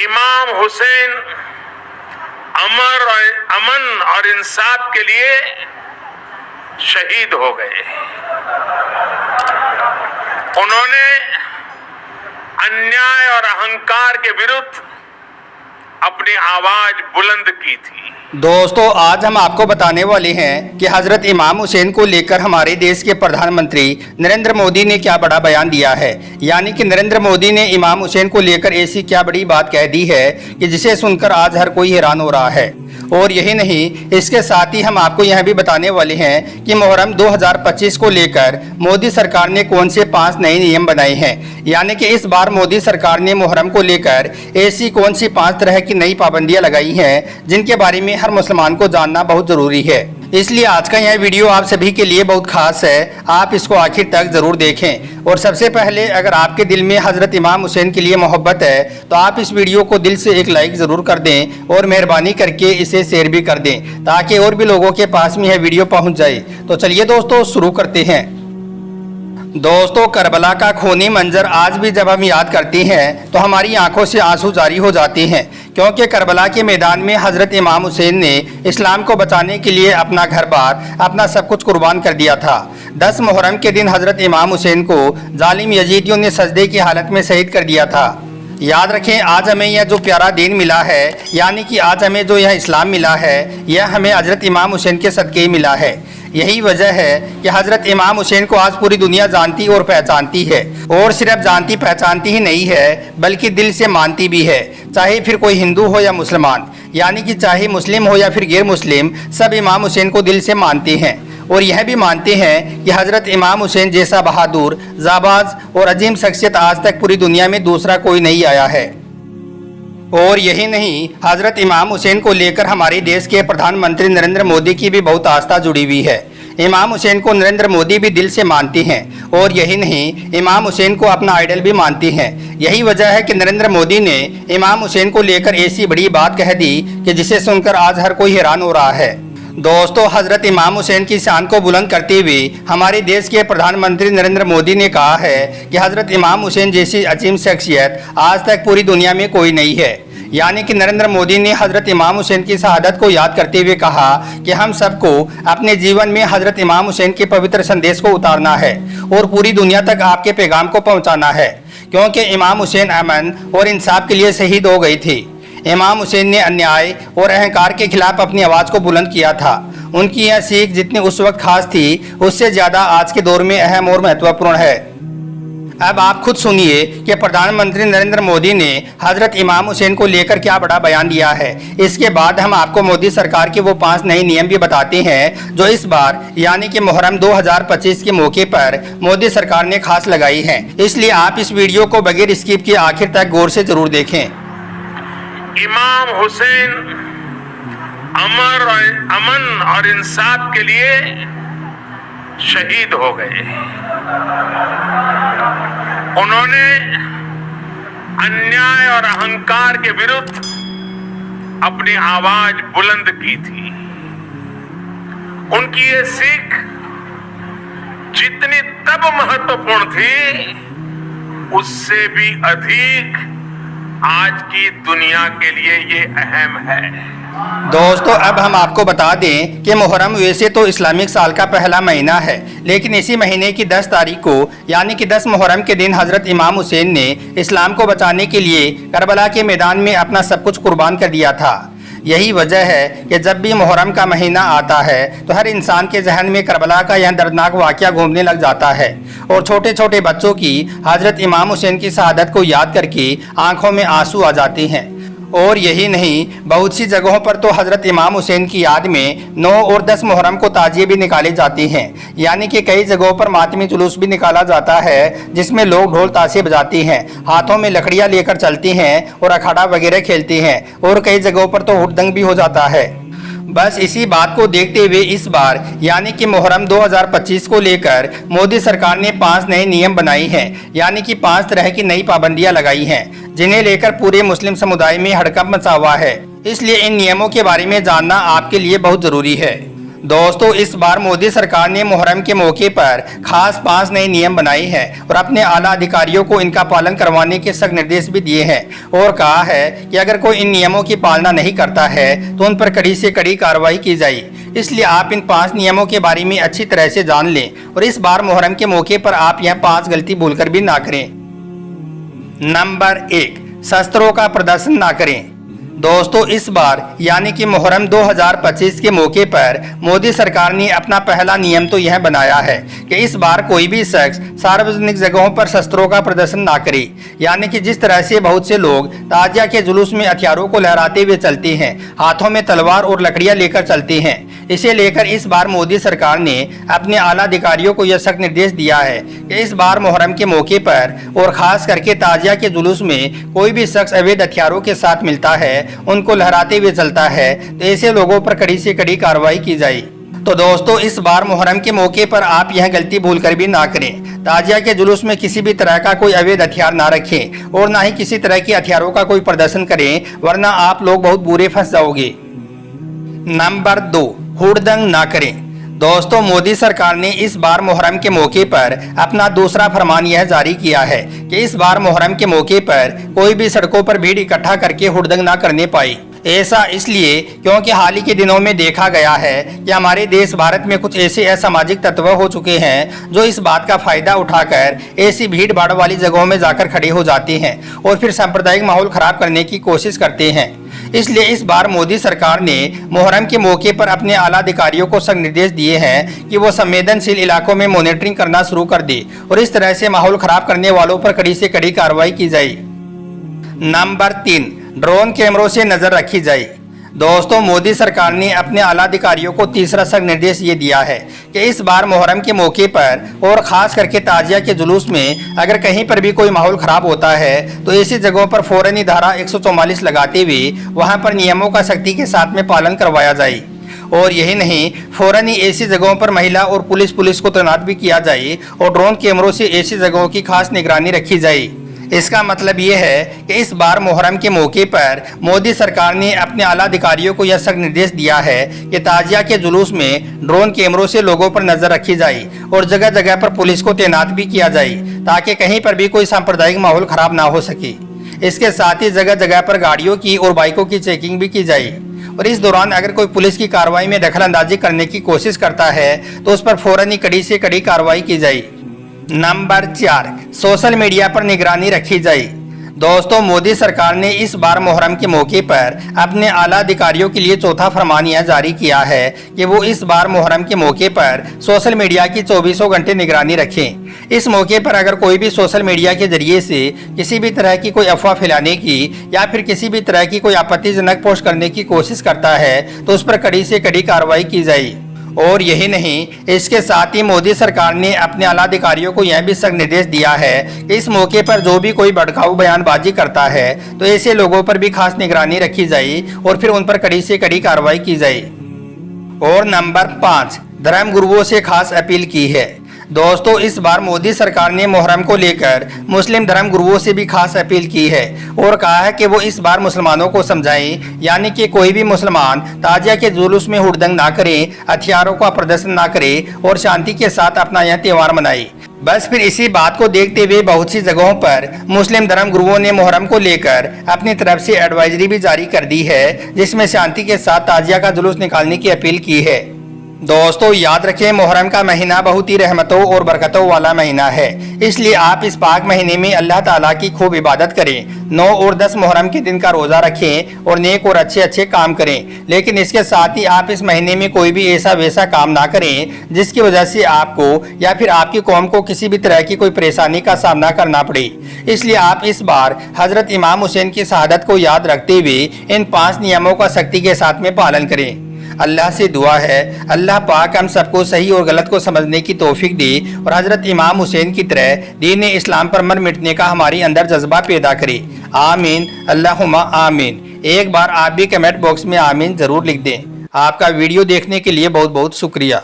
इमाम हुसैन अमन और इंसाफ के लिए शहीद हो गए। उन्होंने अन्याय और अहंकार के विरुद्ध अपनी आवाज बुलंद की थी। दोस्तों, आज हम आपको बताने वाले हैं कि हजरत इमाम हुसैन को लेकर हमारे देश के प्रधानमंत्री नरेंद्र मोदी ने क्या बड़ा बयान दिया है। यानी कि नरेंद्र मोदी ने इमाम हुसैन को लेकर ऐसी क्या बड़ी बात कह दी है कि जिसे सुनकर आज हर कोई हैरान हो रहा है। और यही नहीं, इसके साथ ही हम आपको यह भी बताने वाले हैं कि मुहर्रम 2025 को लेकर मोदी सरकार ने कौन से 5 नए नियम बनाए हैं। यानी कि इस बार मोदी सरकार ने मुहर्रम को लेकर ऐसी कौन सी 5 तरह की नई पाबंदियां लगाई हैं जिनके बारे में हर मुसलमान को जानना बहुत ज़रूरी है। इसलिए आज का यह वीडियो आप सभी के लिए बहुत खास है, आप इसको आखिर तक ज़रूर देखें। और सबसे पहले, अगर आपके दिल में हज़रत इमाम हुसैन के लिए मोहब्बत है तो आप इस वीडियो को दिल से एक लाइक ज़रूर कर दें और मेहरबानी करके इसे शेयर भी कर दें ताकि और भी लोगों के पास में यह वीडियो पहुंच जाए। तो चलिए दोस्तों, शुरू करते हैं। दोस्तों, करबला का खूनी मंजर आज भी जब हम याद करते हैं तो हमारी आंखों से आंसू जारी हो जाते हैं, क्योंकि करबला के मैदान में हज़रत इमाम हुसैन ने इस्लाम को बचाने के लिए अपना घर बार, अपना सब कुछ कुर्बान कर दिया था। 10 मुहर्रम के दिन हज़रत इमाम हुसैन को जालिम यजीदियों ने सजदे की हालत में शहीद कर दिया था। याद रखें, आज हमें यह जो प्यारा दिन मिला है, यानी कि आज हमें जो यह इस्लाम मिला है, यह हमें हज़रत इमाम हुसैन के सदक़े ही मिला है। यही वजह है कि हज़रत इमाम हुसैन को आज पूरी दुनिया जानती और पहचानती है। और सिर्फ जानती पहचानती ही नहीं है, बल्कि दिल से मानती भी है। चाहे फिर कोई हिंदू हो या मुसलमान, यानी कि चाहे मुस्लिम हो या फिर गैर मुस्लिम, सब इमाम हुसैन को दिल से मानते हैं। और यह भी मानते हैं कि हज़रत इमाम हुसैन जैसा बहादुर, जाबाज और अजीम शख्सियत आज तक पूरी दुनिया में दूसरा कोई नहीं आया है। और यही नहीं, हज़रत इमाम हुसैन को लेकर हमारे देश के प्रधानमंत्री नरेंद्र मोदी की भी बहुत आस्था जुड़ी हुई है। इमाम हुसैन को नरेंद्र मोदी भी दिल से मानते हैं। और यही नहीं, इमाम हुसैन को अपना आइडल भी मानते हैं। यही वजह है कि नरेंद्र मोदी ने इमाम हुसैन को लेकर ऐसी बड़ी बात कह दी कि जिसे सुनकर आज हर कोई हैरान हो रहा है। दोस्तों, हज़रत इमाम हुसैन की शान को बुलंद करते हुए हमारे देश के प्रधानमंत्री नरेंद्र मोदी ने कहा है कि हज़रत इमाम हुसैन जैसी अजीम शख्सियत आज तक पूरी दुनिया में कोई नहीं है। यानी कि नरेंद्र मोदी ने हज़रत इमाम हुसैन की शहादत को याद करते हुए कहा कि हम सबको अपने जीवन में हज़रत इमाम हुसैन के पवित्र संदेश को उतारना है और पूरी दुनिया तक आपके पैगाम को पहुंचाना है, क्योंकि इमाम हुसैन अमन और इंसाफ के लिए शहीद हो गए थे। इमाम हुसैन ने अन्याय और अहंकार के खिलाफ अपनी आवाज़ को बुलंद किया था। उनकी यह सीख जितनी उस वक्त खास थी, उससे ज़्यादा आज के दौर में अहम और महत्वपूर्ण है। अब आप खुद सुनिए कि प्रधानमंत्री नरेंद्र मोदी ने हज़रत इमाम हुसैन को लेकर क्या बड़ा बयान दिया है। इसके बाद हम आपको मोदी सरकार के वो 5 नए नियम भी बताते हैं जो इस बार यानी कि मुहर्रम 2025 के मौके पर मोदी सरकार ने खास लगाई हैं। इसलिए आप इस वीडियो को बगैर स्किप किए आखिर तक गौर से जरूर देखें। इमाम हुसैन अमन और इंसाफ के लिए शहीद हो गए। उन्होंने अन्याय और अहंकार के विरुद्ध अपनी आवाज बुलंद की थी। उनकी ये सीख जितनी तब महत्वपूर्ण थी, उससे भी अधिक आज की दुनिया के लिए ये अहम है। दोस्तों, अब हम आपको बता दें कि मुहर्रम वैसे तो इस्लामिक साल का पहला महीना है, लेकिन इसी महीने की 10 तारीख को यानी कि 10 मुहर्रम के दिन हज़रत इमाम हुसैन ने इस्लाम को बचाने के लिए करबला के मैदान में अपना सब कुछ कुर्बान कर दिया था। यही वजह है कि जब भी मुहर्रम का महीना आता है तो हर इंसान के जहन में करबला का यह दर्दनाक वाक़या घूमने लग जाता है और छोटे छोटे बच्चों की हज़रत इमाम हुसैन की शहादत को याद करके आंखों में आंसू आ जाते हैं। और यही नहीं, बहुत सी जगहों पर तो हज़रत इमाम हुसैन की याद में 9 और 10 मुहर्रम को ताजिए भी निकाले जाते हैं। यानी कि कई जगहों पर मातमी जुलूस भी निकाला जाता है, जिसमें लोग ढोल ताशे बजाते हैं, हाथों में लकड़ियाँ लेकर चलते हैं और अखाड़ा वगैरह खेलते हैं। और कई जगहों पर तो हुड़दंग भी हो जाता है। बस इसी बात को देखते हुए इस बार यानी कि मुहर्रम 2025 को लेकर मोदी सरकार ने 5 नए नियम बनाए हैं, यानी कि 5 तरह की नई पाबंदियां लगाई हैं, जिन्हें लेकर पूरे मुस्लिम समुदाय में हड़कंप मचा हुआ है। इसलिए इन नियमों के बारे में जानना आपके लिए बहुत ज़रूरी है। दोस्तों, इस बार मोदी सरकार ने मुहर्रम के मौके पर खास 5 नए नियम बनाए हैं और अपने आला अधिकारियों को इनका पालन करवाने के सख्त निर्देश भी दिए हैं और कहा है कि अगर कोई इन नियमों की पालना नहीं करता है तो उन पर कड़ी से कड़ी कार्रवाई की जाए। इसलिए आप इन 5 नियमों के बारे में अच्छी तरह से जान लें और इस बार मुहर्रम के मौके पर आप यह 5 गलती भूलकर भी ना करें। नंबर 1, शस्त्रों का प्रदर्शन ना करें। दोस्तों, इस बार यानी कि मुहर्रम 2025 के मौके पर मोदी सरकार ने अपना पहला नियम तो यह बनाया है कि इस बार कोई भी शख्स सार्वजनिक जगहों पर शस्त्रों का प्रदर्शन ना करे। यानी कि जिस तरह से बहुत से लोग ताजिया के जुलूस में हथियारों को लहराते हुए चलते हैं, हाथों में तलवार और लकड़ियां लेकर चलते हैं, इसे लेकर इस बार मोदी सरकार ने अपने आला अधिकारियों को यह सख्त निर्देश दिया है कि इस बार मुहर्रम के मौके पर और खास करके ताजिया के जुलूस में कोई भी शख्स अवैध हथियारों के साथ मिलता है, उनको लहराते हुए चलता है, तो ऐसे लोगों पर कड़ी से कड़ी कार्रवाई की जाए। तो दोस्तों, इस बार मुहर्रम के मौके पर आप यह गलती भूलकर भी ना करें। ताजिया के जुलूस में किसी भी तरह का कोई अवैध हथियार ना रखें और ना ही किसी तरह के हथियारों का कोई प्रदर्शन करें, वरना आप लोग बहुत बुरे फंस जाओगे। नंबर 2, हुड़दंग ना करें। दोस्तों, मोदी सरकार ने इस बार मुहर्रम के मौके पर अपना दूसरा फरमान यह जारी किया है कि इस बार मुहर्रम के मौके पर कोई भी सड़कों पर भीड़ इकट्ठा करके हुड़दंग ना करने पाए। ऐसा इसलिए क्योंकि हाल ही के दिनों में देखा गया है कि हमारे देश भारत में कुछ ऐसे असामाजिक तत्व हो चुके हैं जो इस बात का फायदा उठाकर ऐसी भीड़ भाड़ वाली जगहों में जाकर खड़े हो जाते हैं और फिर सांप्रदायिक माहौल खराब करने की कोशिश करते हैं। इसलिए इस बार मोदी सरकार ने मुहर्रम के मौके पर अपने आला अधिकारियों को सख्त निर्देश दिए हैं कि वो संवेदनशील इलाकों में मॉनिटरिंग करना शुरू कर दे और इस तरह से माहौल खराब करने वालों पर कड़ी से कड़ी कार्रवाई की जाए। नंबर 3, ड्रोन कैमरों से नजर रखी जाए। दोस्तों, मोदी सरकार ने अपने आला अधिकारियों को तीसरा सख्त निर्देश ये दिया है कि इस बार मुहर्रम के मौके पर और खास करके ताजिया के जुलूस में अगर कहीं पर भी कोई माहौल खराब होता है तो ऐसी जगहों पर फौरन ही धारा 144 लगाते हुए वहां पर नियमों का सख्ती के साथ में पालन करवाया जाए। और यही नहीं, फौरन ही ऐसी जगहों पर महिला और पुलिस को तैनात भी किया जाए और ड्रोन कैमरों से ऐसी जगहों की खास निगरानी रखी जाए। इसका मतलब ये है कि इस बार मुहर्रम के मौके पर मोदी सरकार ने अपने आला अधिकारियों को यह सख्त निर्देश दिया है कि ताजिया के जुलूस में ड्रोन कैमरों से लोगों पर नजर रखी जाए और जगह जगह पर पुलिस को तैनात भी किया जाए ताकि कहीं पर भी कोई सांप्रदायिक माहौल खराब ना हो सके। इसके साथ ही जगह जगह पर गाड़ियों की और बाइकों की चेकिंग भी की जाए और इस दौरान अगर कोई पुलिस की कार्रवाई में दखल अंदाजी करने की कोशिश करता है तो उस पर फौरन ही कड़ी से कड़ी कार्रवाई की जाए। नंबर 4, सोशल मीडिया पर निगरानी रखी जाए। दोस्तों, मोदी सरकार ने इस बार मुहर्रम के मौके पर अपने आला अधिकारियों के लिए चौथा फरमान यह जारी किया है कि वो इस बार मुहर्रम के मौके पर सोशल मीडिया की 24 घंटे निगरानी रखें। इस मौके पर अगर कोई भी सोशल मीडिया के जरिए से किसी भी तरह की कोई अफवाह फैलाने की या फिर किसी भी तरह की कोई आपत्तिजनक पोस्ट करने की कोशिश करता है तो उस पर कड़ी से कड़ी कार्रवाई की जाए। और यही नहीं, इसके साथ ही मोदी सरकार ने अपने आला अधिकारियों को यह भी सख्त निर्देश दिया है कि इस मौके पर जो भी कोई भड़काऊ बयानबाजी करता है तो ऐसे लोगों पर भी खास निगरानी रखी जाए और फिर उन पर कड़ी से कड़ी कार्रवाई की जाए। और नंबर 5, धर्म गुरुओं से खास अपील की है। दोस्तों, इस बार मोदी सरकार ने मुहर्रम को लेकर मुस्लिम धर्म गुरुओं से भी खास अपील की है और कहा है कि वो इस बार मुसलमानों को समझाएं, यानी कि कोई भी मुसलमान ताजिया के जुलूस में हुड़दंग ना करे, हथियारों का प्रदर्शन ना करे और शांति के साथ अपना यह त्यौहार मनाए। बस फिर इसी बात को देखते हुए बहुत सी जगहों पर मुस्लिम धर्म गुरुओं ने मुहर्रम को लेकर अपनी तरफ से एडवाइजरी भी जारी कर दी है जिसमें शांति के साथ ताजिया का जुलूस निकालने की अपील की है। दोस्तों, याद रखें, मुहर्रम का महीना बहुत ही रहमतों और बरकतों वाला महीना है, इसलिए आप इस पाक महीने में अल्लाह ताला की खूब इबादत करें। 9 और 10 मुहर्रम के दिन का रोज़ा रखें और नेक और अच्छे काम करें। लेकिन इसके साथ ही आप इस महीने में कोई भी ऐसा वैसा काम ना करें जिसकी वजह से आपको या फिर आपकी कौम को किसी भी तरह की कोई परेशानी का सामना करना पड़े। इसलिए आप इस बार हजरत इमाम हुसैन की शहादत को याद रखते हुए इन 5 नियमों का सख्ती के साथ में पालन करें। अल्लाह से दुआ है अल्लाह पाक हम सबको सही और गलत को समझने की तौफीक दे और हजरत इमाम हुसैन की तरह दीन इस्लाम पर मर मिटने का हमारी अंदर जज्बा पैदा करे। आमीन, अल्लाहुम्मा आमीन। एक बार आप भी कमेंट बॉक्स में आमीन जरूर लिख दें। आपका वीडियो देखने के लिए बहुत बहुत शुक्रिया।